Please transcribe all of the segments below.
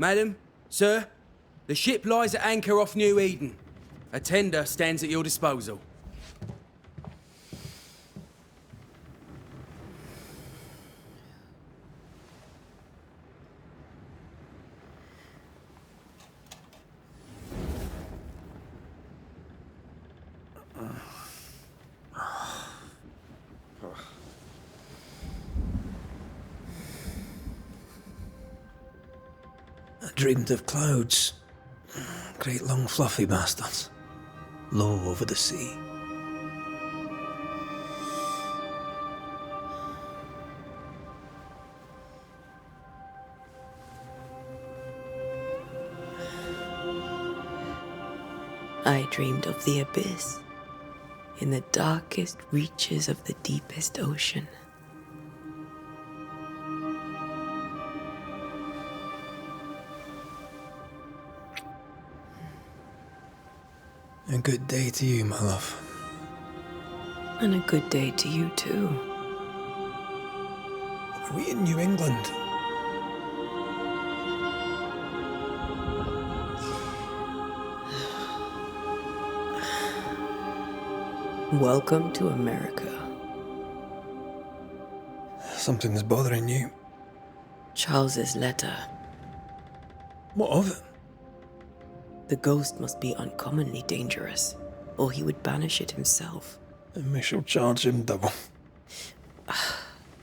Madam, sir, the ship lies at anchor off New Eden. A tender stands at your disposal. I dreamed of clouds. Great long fluffy bastards. Low over the sea. I dreamed of the abyss, in the darkest reaches of the deepest ocean. A good day to you, my love. And a good day to you too. Are we in New England? Welcome to America. Something's bothering you. Charles's letter. What of it? The ghost must be uncommonly dangerous, or he would banish it himself. And we shall charge him double.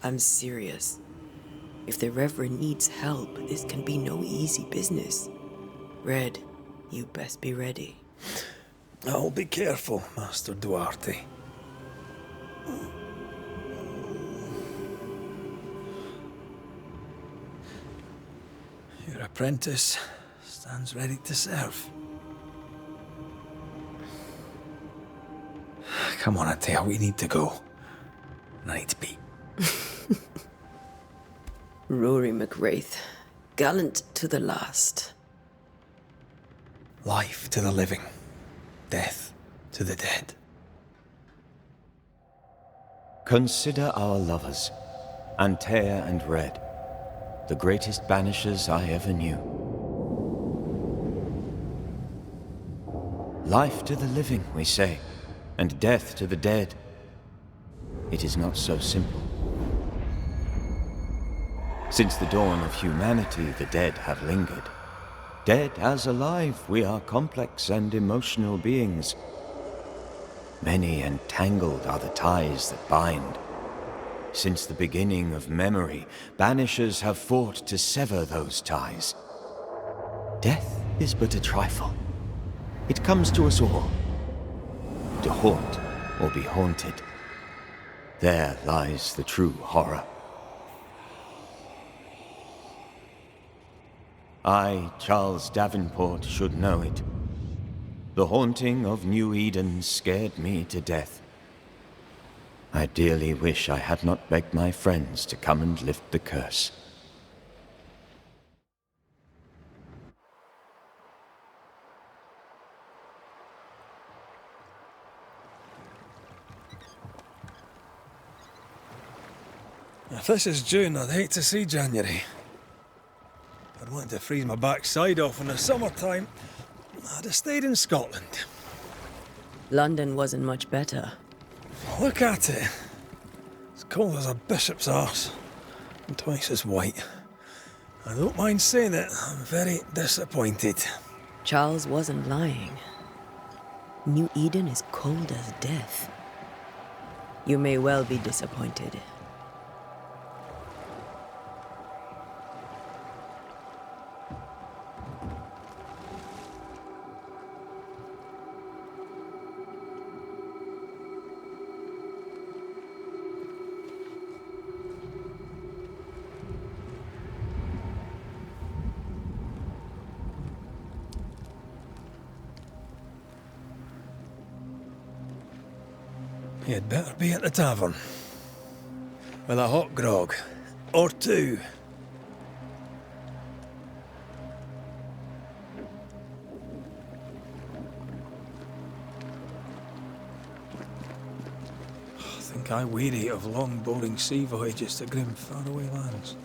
I'm serious. If the Reverend needs help, this can be no easy business. Red, you best be ready. I'll be careful, Master Duarte. Your apprentice stands ready to serve. Come on, Atea, we need to go. I need to pee. Rory McWraith, gallant to the last. Life to the living, death to the dead. Consider our lovers, Antea and Red, the greatest banishers I ever knew. Life to the living, we say, and death to the dead. It is not so simple. Since the dawn of humanity, the dead have lingered. Dead as alive, we are complex and emotional beings. Many and tangled are the ties that bind. Since the beginning of memory, banishers have fought to sever those ties. Death is but a trifle. It comes to us all. To haunt or be haunted. There lies the true horror. I, Charles Davenport, should know it. The haunting of New Eden scared me to death. I dearly wish I had not begged my friends to come and lift the curse. If this is June, I'd hate to see January. I'd want to freeze my backside off in the summertime. I'd have stayed in Scotland. London wasn't much better. Look at it. As cold as a bishop's arse. And twice as white. I don't mind saying it, I'm very disappointed. Charles wasn't lying. New Eden is cold as death. You may well be disappointed. You'd better be at the tavern. With a hot grog. Or two. I think I weary of long, boring sea voyages to grim, faraway lands.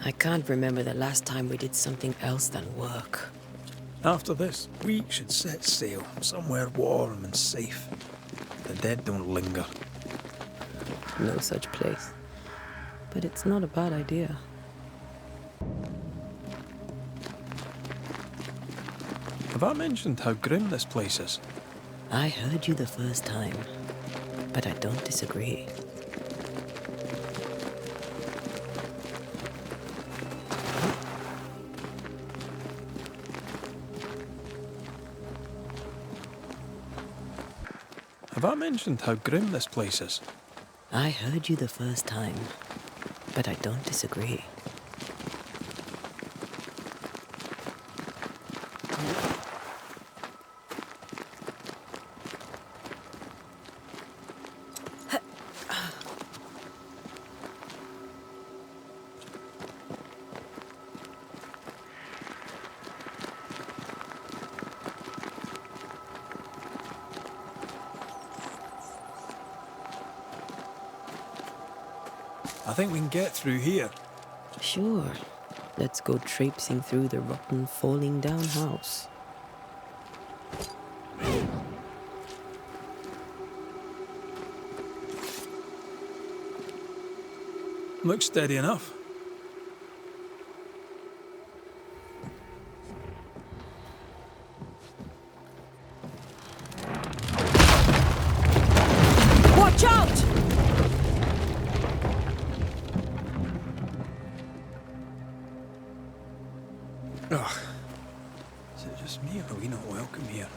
I can't remember the last time we did something else than work. After this, we should set sail somewhere warm and safe. The dead don't linger. No such place. But it's not a bad idea. Have I mentioned how grim this place is? I heard you the first time, but I don't disagree. Have I mentioned how grim this place is? I heard you the first time, but I don't disagree. I think we can get through here. Sure. Let's go traipsing through the rotten, falling down house. Looks steady enough. Watch out! Ugh. Is it just me or are we not welcome here?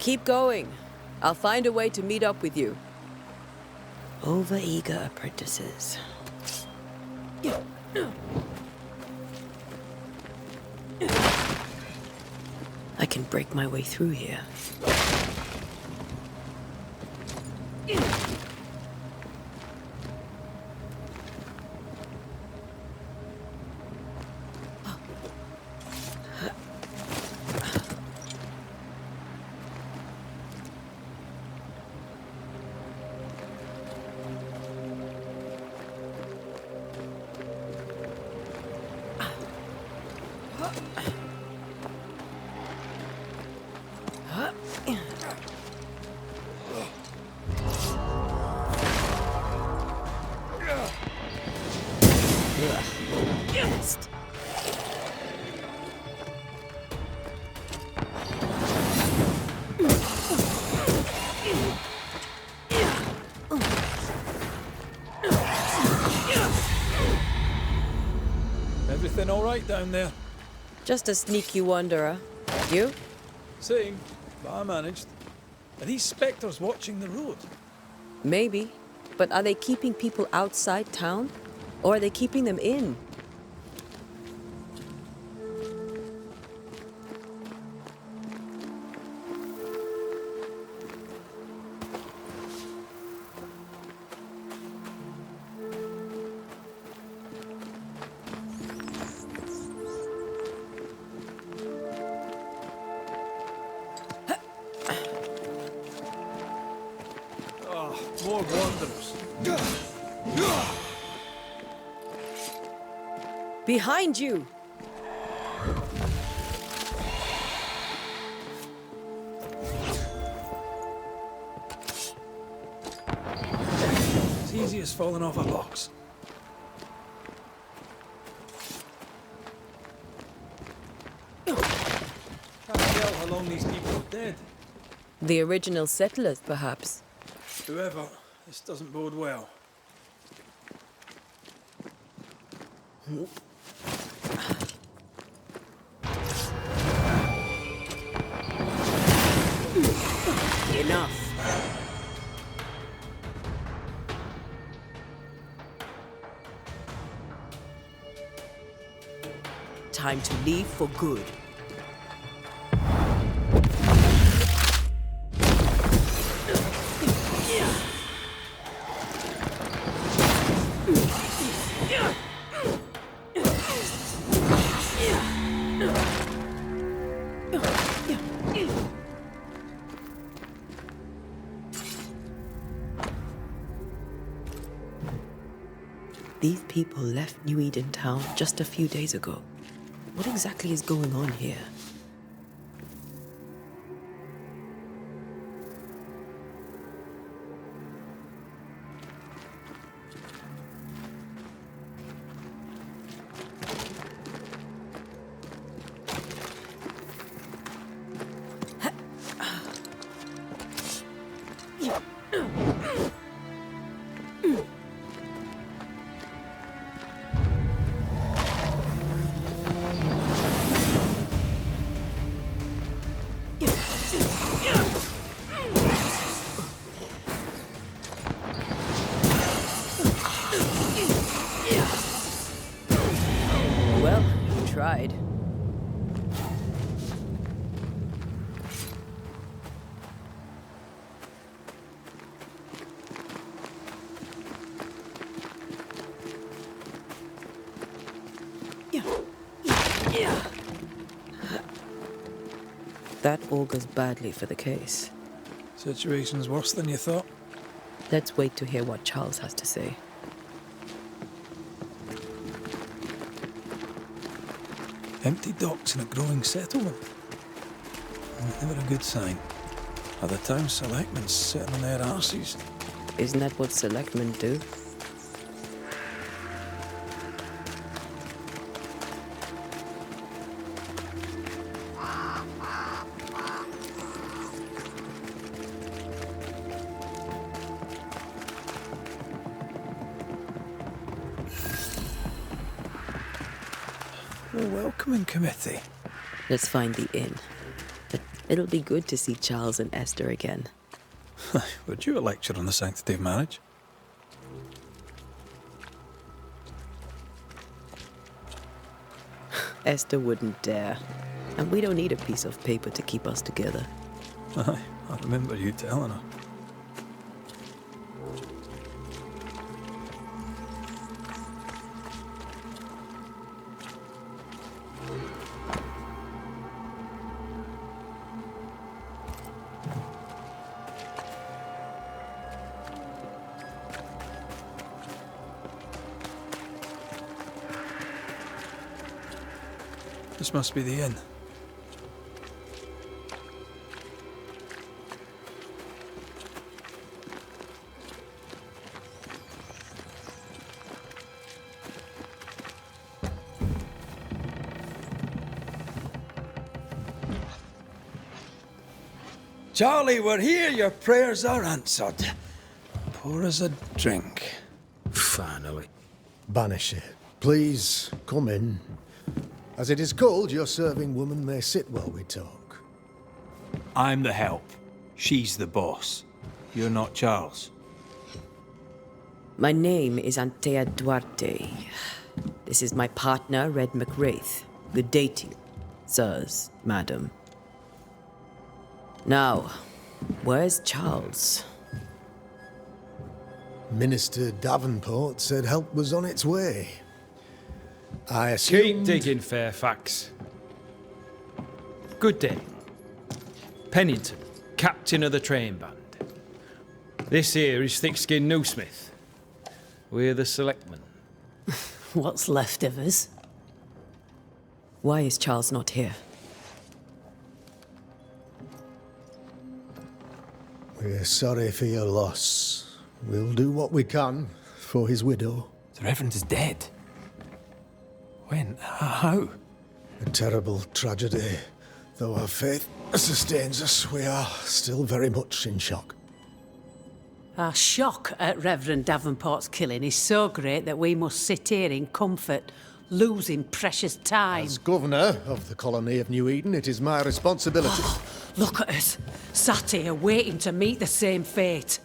Keep going. I'll find a way to meet up with you. Overeager apprentices. I can break my way through here. Missed. Everything all right down there? Just a sneaky wanderer. You? Same, but I managed. Are these spectres watching the road? Maybe. But are they keeping people outside town? Or are they keeping them in? More wanderers. Behind you! It's easy as falling off a box. Can't tell how long these people are dead. The original settlers, perhaps. Whoever, this doesn't bode well. Enough. Time to leave for good. These people left New Eden Town just a few days ago. What exactly is going on here? Well, you tried. That augurs badly for the case. Situation's worse than you thought. Let's wait to hear what Charles has to say. Empty docks in a growing settlement. Never a good sign. Are the town selectmen sitting on their arses? Isn't that what selectmen do? A welcoming committee. Let's find the inn. But it'll be good to see Charles and Esther again. Would you a lecture on the sanctity of marriage? Esther wouldn't dare. And we don't need a piece of paper to keep us together. Aye, I remember you telling her. This must be the inn. Charlie, we're here. Your prayers are answered. Pour us a drink. Finally. Banisher, please come in. As it is cold, your serving woman may sit while we talk. I'm the help. She's the boss. You're not Charles. My name is Antea Duarte. This is my partner, Red McWraith. Good day to you, sirs, madam. Now, where's Charles? Minister Davenport said help was on its way. I Keep assumed... digging, Fairfax. Good day. Pennington, captain of the train band. This here is Thick-Skinned Newsmith. We're the selectmen. What's left of us? Why is Charles not here? We're sorry for your loss. We'll do what we can for his widow. The Reverend is dead. When? How? A terrible tragedy. Though our faith sustains us, we are still very much in shock. Our shock at Reverend Davenport's killing is so great that we must sit here in comfort, losing precious time. As governor of the colony of New Eden, it is my responsibility. Look at us, sat here waiting to meet the same fate.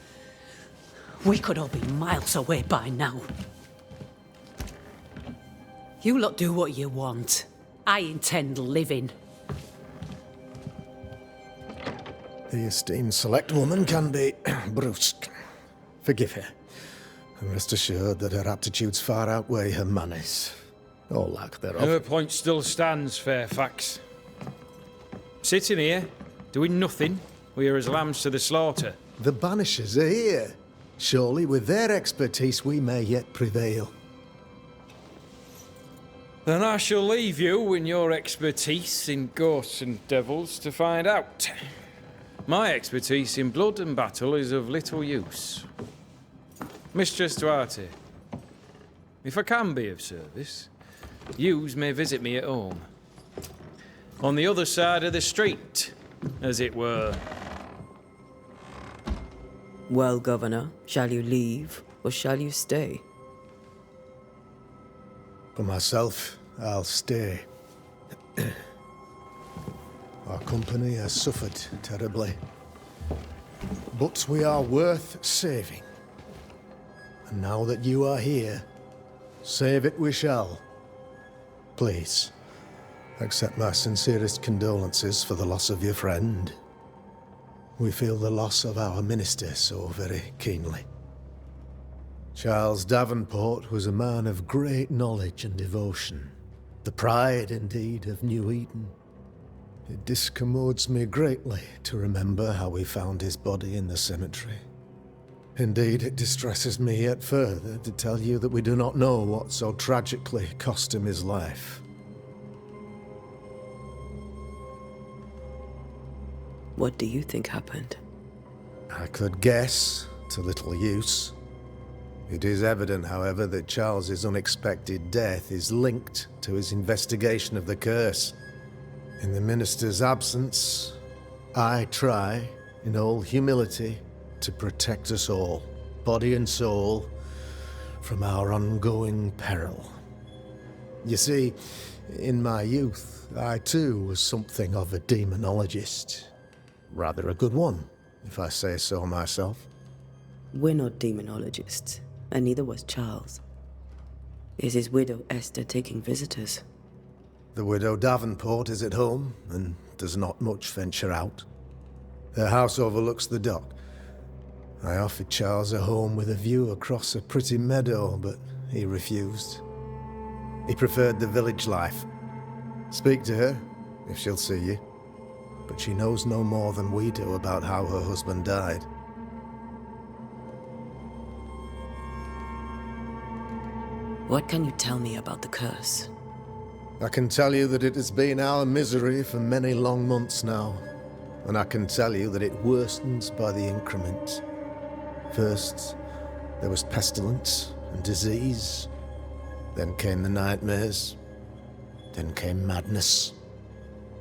We could all be miles away by now. You lot do what you want. I intend living. The esteemed select woman can be brusque. Forgive her. And rest assured that her aptitudes far outweigh her manners. Or lack thereof. Her point still stands, Fairfax. Sitting here, doing nothing, we are as lambs to the slaughter. The Banishers are here. Surely with their expertise we may yet prevail. Then I shall leave you in your expertise in ghosts and devils to find out. My expertise in blood and battle is of little use. Mistress Duarte, if I can be of service, yous may visit me at home. On the other side of the street, as it were. Well, Governor, shall you leave or shall you stay? For myself, I'll stay. Our company has suffered terribly. But we are worth saving. And now that you are here, save it we shall. Please, accept my sincerest condolences for the loss of your friend. We feel the loss of our minister so very keenly. Charles Davenport was a man of great knowledge and devotion. The pride, indeed, of New Eden. It discommodes me greatly to remember how we found his body in the cemetery. Indeed, it distresses me yet further to tell you that we do not know what so tragically cost him his life. What do you think happened? I could guess, to little use. It is evident, however, that Charles's unexpected death is linked to his investigation of the curse. In the minister's absence, I try, in all humility, to protect us all, body and soul, from our ongoing peril. You see, in my youth, I too was something of a demonologist. Rather a good one, if I say so myself. We're not demonologists, and neither was Charles. Is his widow Esther taking visitors? The widow Davenport is at home, and does not much venture out. Her house overlooks the dock. I offered Charles a home with a view across a pretty meadow, but he refused. He preferred the village life. Speak to her, if she'll see you. But she knows no more than we do about how her husband died. What can you tell me about the curse? I can tell you that it has been our misery for many long months now. And I can tell you that it worstens by the increment. First, there was pestilence and disease. Then came the nightmares. Then came madness.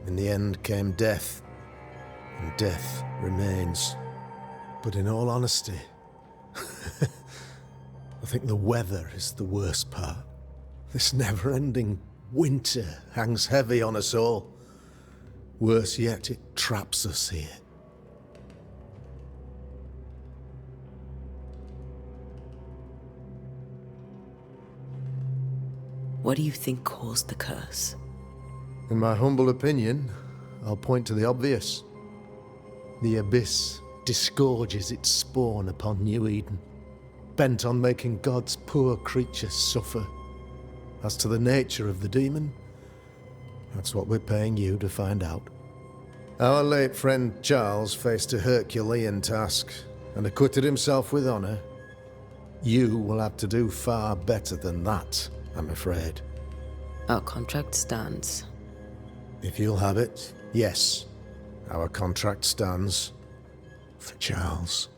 In the end came death. And death remains. But in all honesty, I think the weather is the worst part. This never-ending winter hangs heavy on us all. Worse yet, it traps us here. What do you think caused the curse? In my humble opinion, I'll point to the obvious. The Abyss disgorges its spawn upon New Eden, bent on making God's poor creatures suffer. As to the nature of the demon, that's what we're paying you to find out. Our late friend Charles faced a Herculean task and acquitted himself with honor. You will have to do far better than that, I'm afraid. Our contract stands. If you'll have it, yes. Our contract stands for Charles.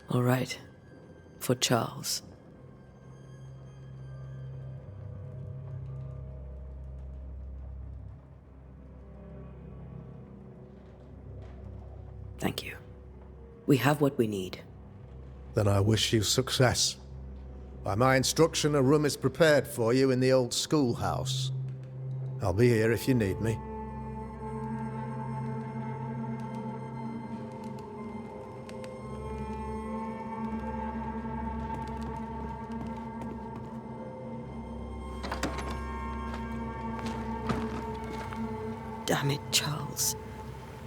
All right. For Charles. Thank you. We have what we need. Then I wish you success. By my instruction, a room is prepared for you in the old schoolhouse. I'll be here if you need me. Damn it, Charles.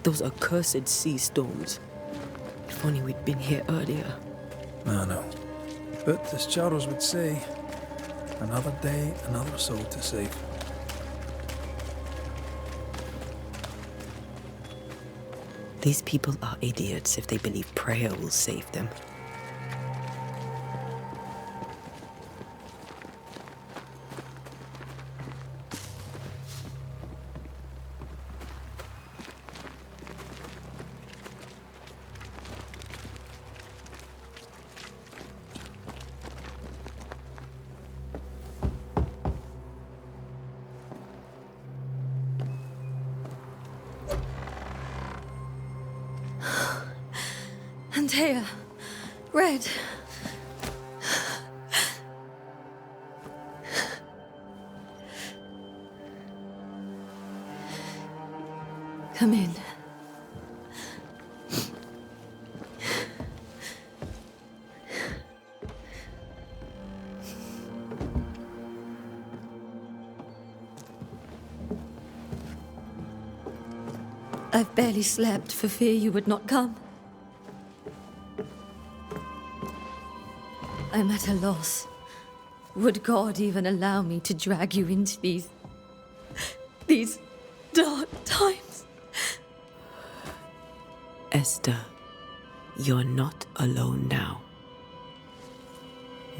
Those accursed sea storms. If only we'd been here earlier. I know. But as Charles would say, another day, another soul to save. These people are idiots if they believe prayer will save them. Antea. Red. Come in. I've barely slept for fear you would not come. I'm at a loss. Would God even allow me to drag you into these dark times? Esther, you're not alone now.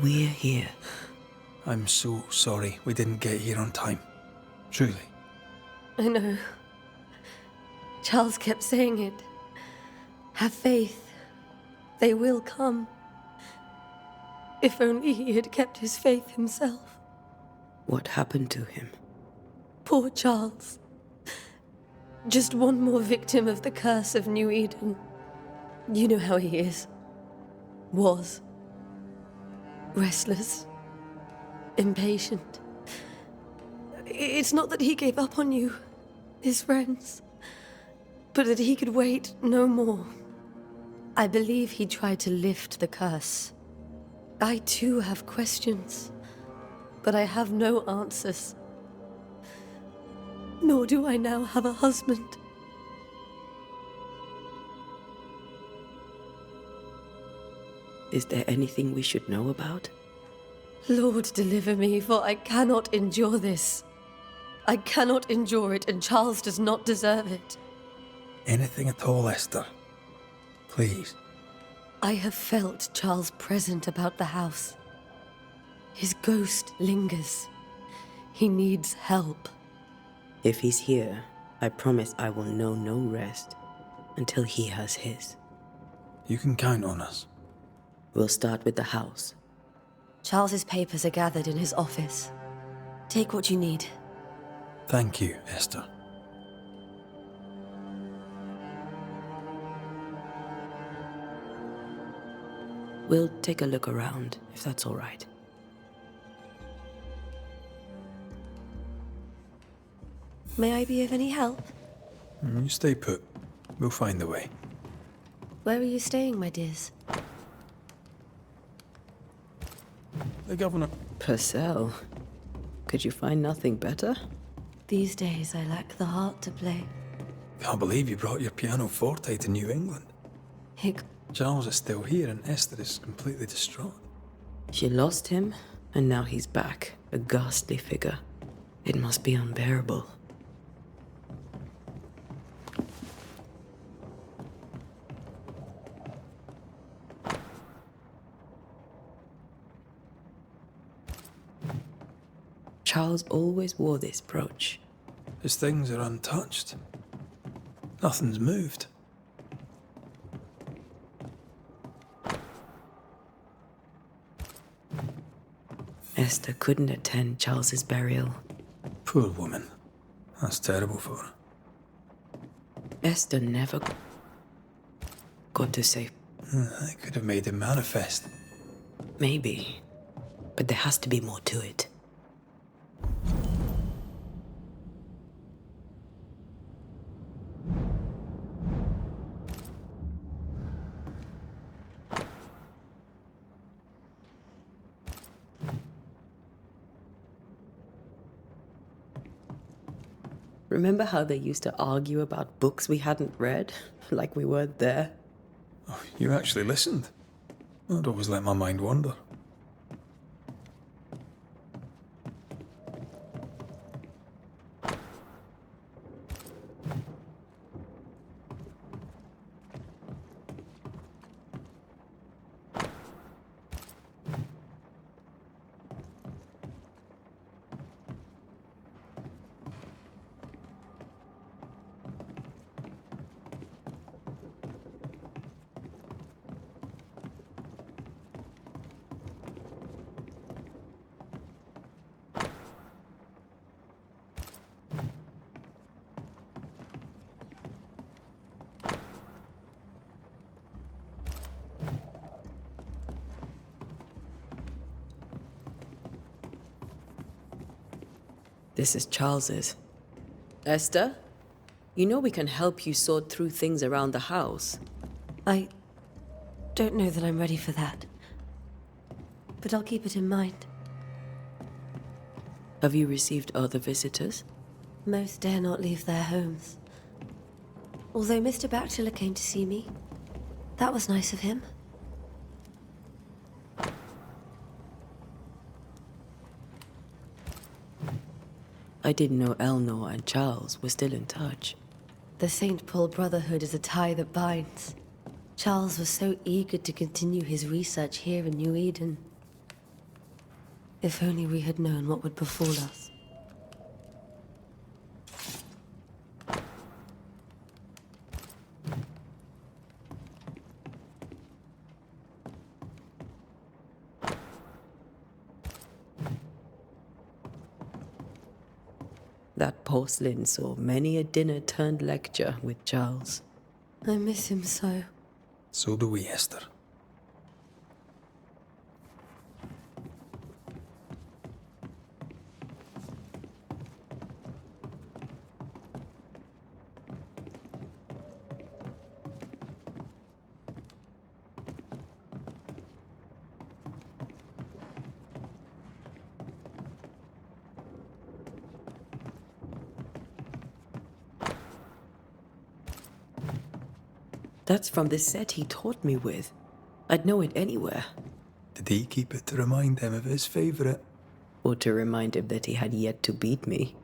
We're here. I'm so sorry we didn't get here on time. Truly. I know. Charles kept saying it. Have faith. They will come. If only he had kept his faith himself. What happened to him? Poor Charles. Just one more victim of the curse of New Eden. You know how he is. Was. Restless. Impatient. It's not that he gave up on you, his friends, but that he could wait no more. I believe he tried to lift the curse. I too have questions, but I have no answers. Nor do I now have a husband. Is there anything we should know about? Lord, deliver me, for I cannot endure this. I cannot endure it, and Charles does not deserve it. Anything at all, Esther. Please. I have felt Charles present about the house. His ghost lingers. He needs help. If he's here, I promise I will know no rest until he has his. You can count on us. We'll start with the house. Charles's papers are gathered in his office. Take what you need. Thank you, Esther. We'll take a look around, if that's all right. May I be of any help? You stay put. We'll find the way. Where are you staying, my dears? The governor. Purcell, could you find nothing better? These days I lack the heart to play. Can't believe you brought your pianoforte to New England. Hick. Charles is still here and Esther is completely distraught. She lost him, and now he's back, a ghastly figure. It must be unbearable. Charles always wore this brooch. His things are untouched. Nothing's moved. Esther couldn't attend Charles's burial. Poor woman. That's terrible for her. Esther never got to say I could have made him manifest. maybe, but there has to be more to it. Remember how they used to argue about books we hadn't read? Like we weren't there? Oh, you actually listened. I'd always let my mind wander. This is Charles's. Esther, you know we can help you sort through things around the house. I don't know that I'm ready for that. But I'll keep it in mind. Have you received other visitors? Most dare not leave their homes. Although Mr. Bachelor came to see me. That was nice of him. I didn't know Eleanor and Charles were still in touch. The St. Paul Brotherhood is a tie that binds. Charles was so eager to continue his research here in New Eden. If only we had known what would befall us. That porcelain saw many a dinner-turned-lecture with Charles. I miss him so. So do we, Esther. That's from the set he taught me with. I'd know it anywhere. Did he keep it to remind him of his favourite? Or to remind him that he had yet to beat me.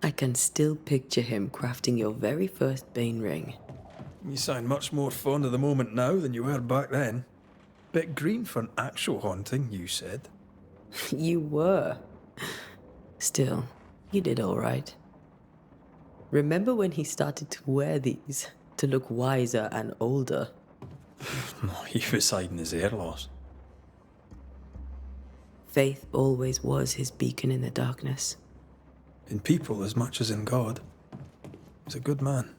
I can still picture him crafting your very first Bane ring. You sound much more fond of the moment now than you were back then. Bit green for an actual haunting, you said. You were. Still, you did all right. Remember when he started to wear these to look wiser and older? He was hiding his hair loss. Faith always was his beacon in the darkness. In people as much as in God. He's a good man.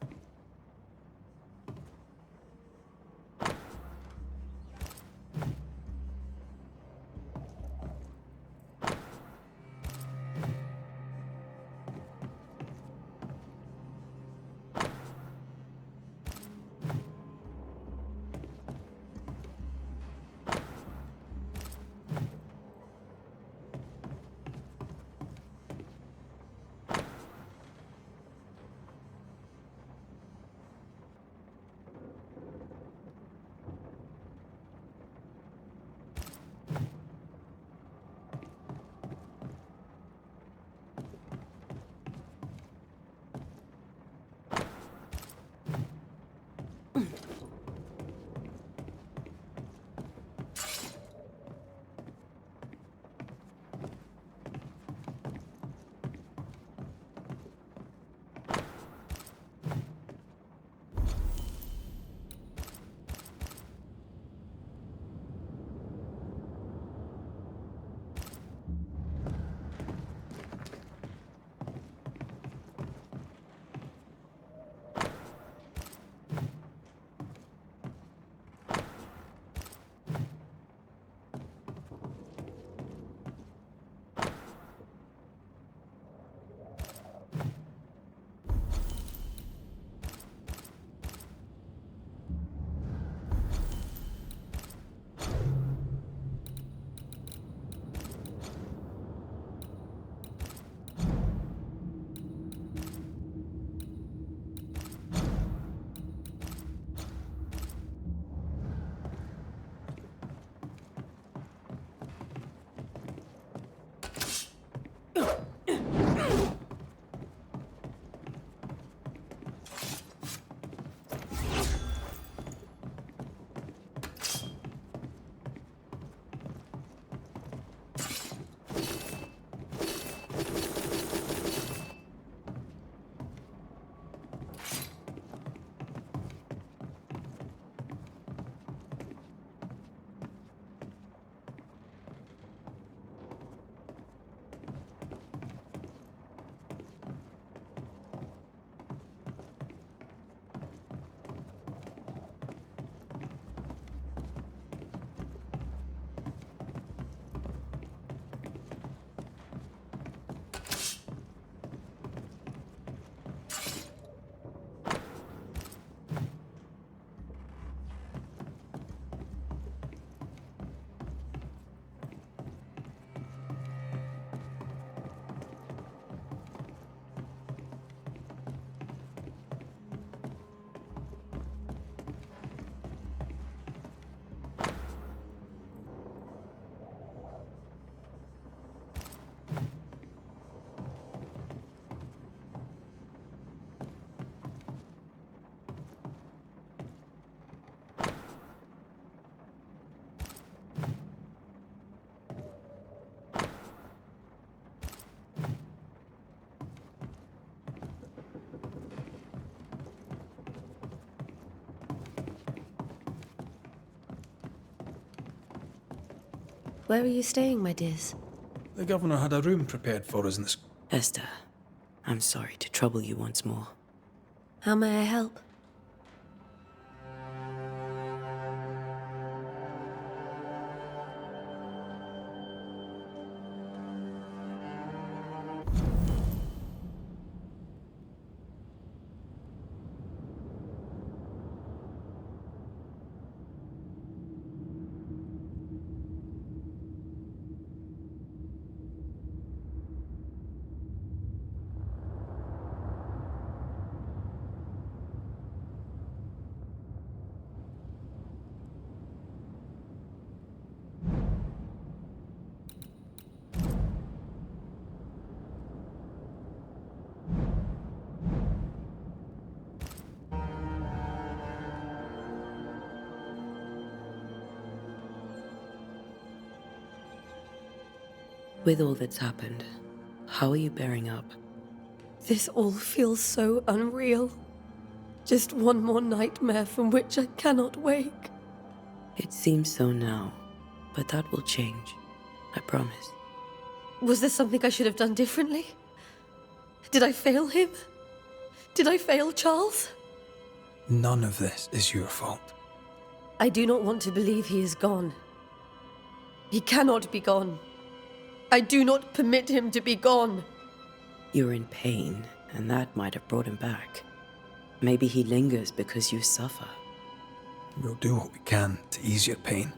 Where are you staying, my dears? The governor had a room prepared for us in the... Esther, I'm sorry to trouble you once more. How may I help? With all that's happened, how are you bearing up? This all feels so unreal. Just one more nightmare from which I cannot wake. It seems so now, but that will change. I promise. Was there something I should have done differently? Did I fail him? Did I fail Charles? None of this is your fault. I do not want to believe he is gone. He cannot be gone. I do not permit him to be gone. You're in pain, and that might have brought him back. Maybe he lingers because you suffer. We'll do what we can to ease your pain.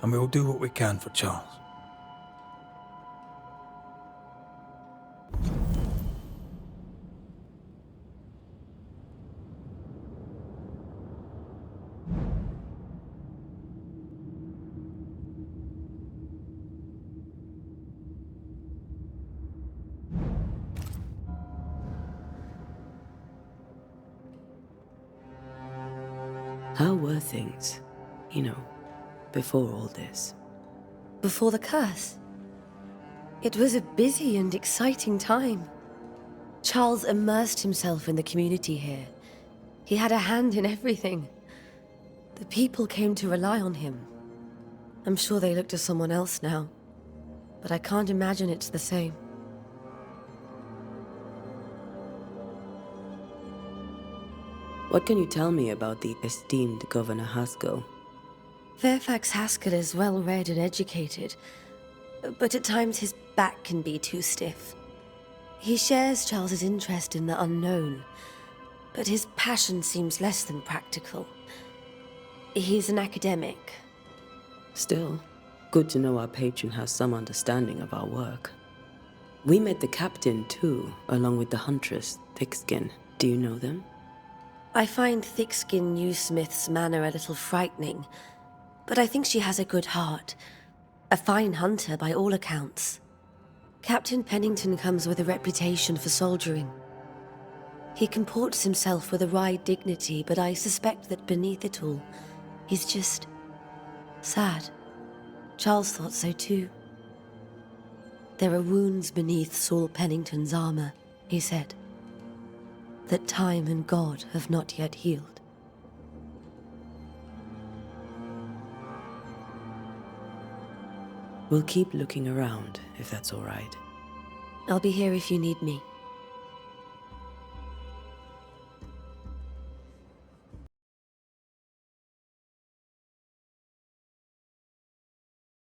And we'll do what we can for Charles. How were things, before all this? Before the curse. It was a busy and exciting time. Charles immersed himself in the community here. He had a hand in everything. The people came to rely on him. I'm sure they look to someone else now, but I can't imagine it's the same. What can you tell me about the esteemed Governor Haskell? Fairfax Haskell is well read and educated, but at times his back can be too stiff. He shares Charles's interest in the unknown, but his passion seems less than practical. He's an academic. Still, good to know our patron has some understanding of our work. We met the captain too, along with the huntress, Thickskin. Do you know them? I find Thickskin Newsmith's manner a little frightening, but I think she has a good heart. A fine hunter by all accounts. Captain Pennington comes with a reputation for soldiering. He comports himself with a wry dignity, but I suspect that beneath it all, he's just sad. Charles thought so too. There are wounds beneath Saul Pennington's armor, he said, that time and God have not yet healed. We'll keep looking around, if that's all right. I'll be here if you need me.